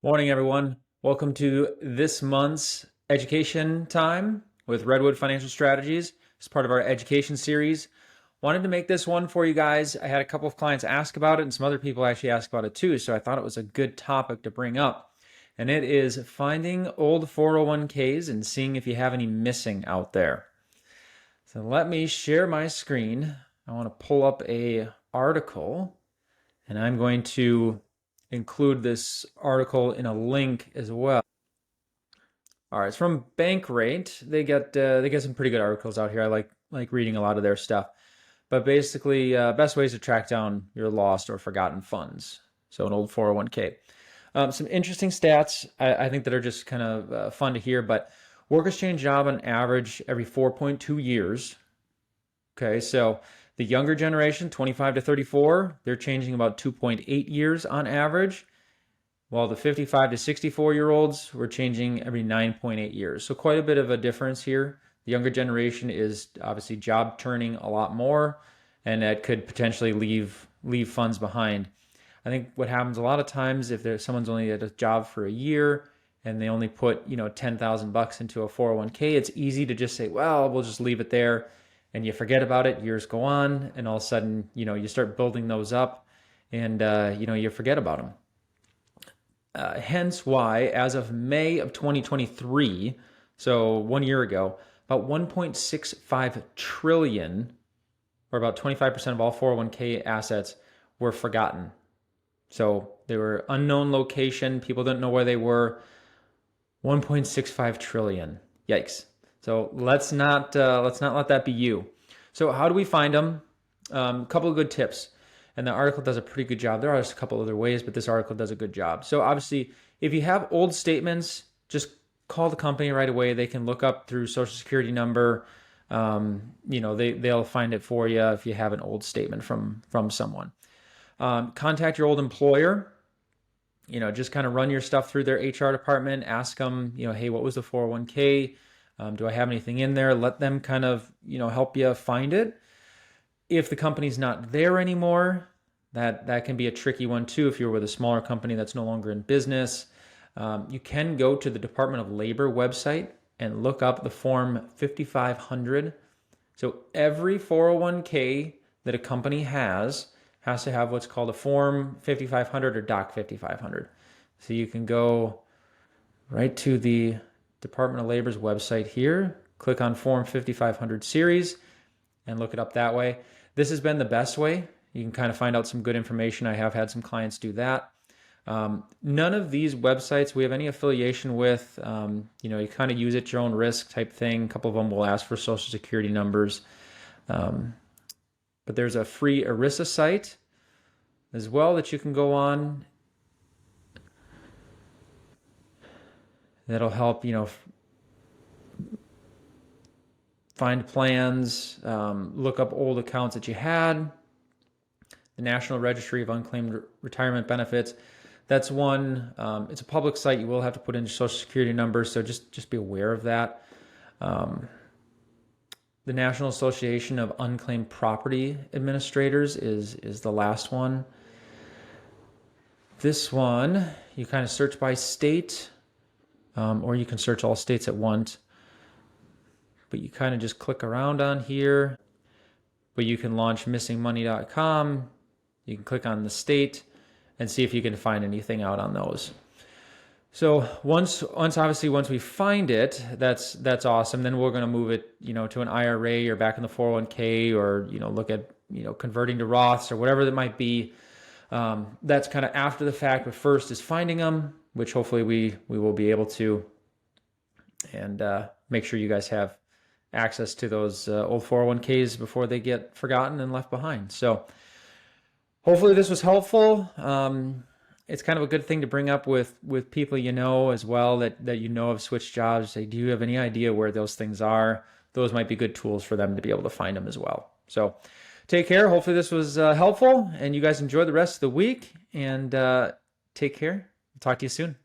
Morning, everyone. Welcome to this month's education time with Redwood Financial Strategies. It's part of our education series. Wanted to make this one for you guys. I had a couple of clients ask about it, and some other people actually asked about it too, so I thought it was a good topic to bring up. And it is finding old 401ks and seeing if you have any missing out there. So let me share my screen. I want to pull up a article, and I'm going to include this article in a link as well. All right, it's from Bankrate. They get some pretty good articles out here. I like reading a lot of their stuff. But basically, best ways to track down your lost or forgotten funds. So an old 401k. Some interesting stats I think that are just kind of fun to hear. But workers change job on average every 4.2 years. Okay, so the younger generation, 25 to 34, they're changing about 2.8 years on average, while the 55 to 64-year-olds were changing every 9.8 years. So quite a bit of a difference here. The younger generation is obviously job turning a lot more, and that could potentially leave funds behind. I think what happens a lot of times if someone's only at a job for a year and they only put 10,000 bucks into a 401k, it's easy to just say, well, we'll just leave it there, and you forget about it. Years go on, and all of a sudden you start building those up, and you forget about them. Hence why, as of May of 2023, so 1 year ago, about 1.65 trillion, or about 25% of all 401k assets, were forgotten. So they were unknown location. People didn't know where they were. 1.65 trillion. Yikes. So let's not let that be you. So how do we find them? A couple of good tips. And the article does a pretty good job. There are just a couple other ways, but this article does a good job. So obviously, if you have old statements, just call the company right away. They can look up through Social Security number. They'll find it for you if you have an old statement from someone. Contact your old employer. Just kind of run your stuff through their HR department. Ask them, hey, what was the 401k? Do I have anything in there? Let them kind of, help you find it. If the company's not there anymore, that can be a tricky one too. If you're with a smaller company that's no longer in business, you can go to the Department of Labor website and look up the Form 5500. So every 401k that a company has to have what's called a Form 5500 or Doc 5500. So you can go right to the Department of Labor's website here, click on Form 5500 series, and look it up that way. This has been the best way. You can kind of find out some good information. I have had some clients do that. None of these websites we have any affiliation with. You kind of use it at your own risk type thing. A couple of them will ask for Social Security numbers. But there's a free ERISA site as well that you can go on. That'll help, find plans, look up old accounts that you had. The National Registry of Unclaimed Retirement Benefits. That's one. It's a public site. You will have to put in your Social Security number, so just be aware of that. The National Association of Unclaimed Property Administrators is the last one. This one, you kind of search by state, or you can search all states at once. But you kind of just click around on here. But you can launch missingmoney.com. You can click on the state and see if you can find anything out on those. So once we find it, that's awesome. Then we're going to move it, to an IRA or back in the 401k, or look at converting to Roths or whatever that might be. That's kind of after the fact. But first is finding them, which hopefully we will be able to, and make sure you guys have access to those old 401ks before they get forgotten and left behind. So hopefully this was helpful. It's kind of a good thing to bring up with people as well that have switched jobs. Say, do you have any idea where those things are? Those might be good tools for them to be able to find them as well. So take care. Hopefully this was helpful, and you guys enjoy the rest of the week, and take care. Talk to you soon.